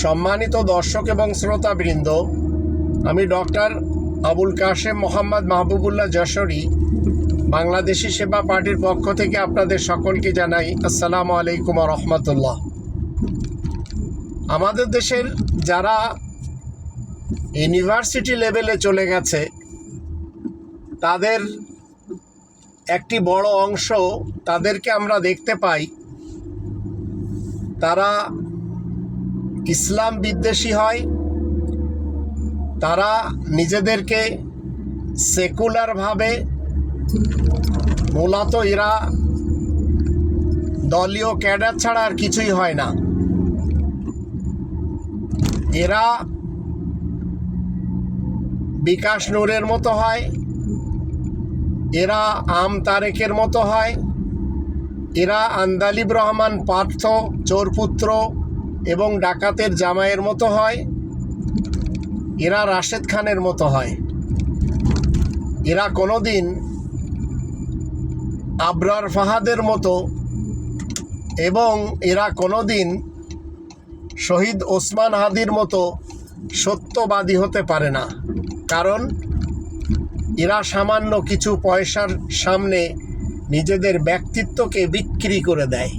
সম্মানিত দর্শক এবং শ্রোতাবৃন্দ, আমি ডক্টর আবুল কাশেম মোহাম্মদ মাহবুবুল্লাহ যশোরী বাংলাদেশি সেবা পার্টির পক্ষ থেকে আপনাদের সকলকে জানাই আসসালামু আলাইকুম ওয়া রাহমাতুল্লাহ। আমাদের দেশের যারা ইউনিভার্সিটি লেভেলে চলে গেছে তাদের একটি বড় অংশ তাদেরকে আমরা দেখতে পাই তারা ইসলাম বিদ্বেষী হয়। তারা নিজেদেরকে সেকুলারভাবে, মূলত এরা দলীয় ক্যাডার ছাড়া আর কিছুই হয় না। এরা বিকাশ নূরের মতো হয়, এরা আম তারেকের মতো হয়, এরা আন্দালিব রহমান পার্থ চোরপুত্র এবং ডাকাতের জামাইয়ের মতো হয়, এরা রাশেদ খানের মতো হয়। এরা কোনোদিন আবরার ফাহাদের মতো এবং এরা কোনোদিন শহীদ ওসমান হাদির মতো সত্যবাদী হতে পারে না, কারণ এরা সামান্য কিছু পয়সার সামনে নিজেদের ব্যক্তিত্বকে বিক্রি করে দেয়।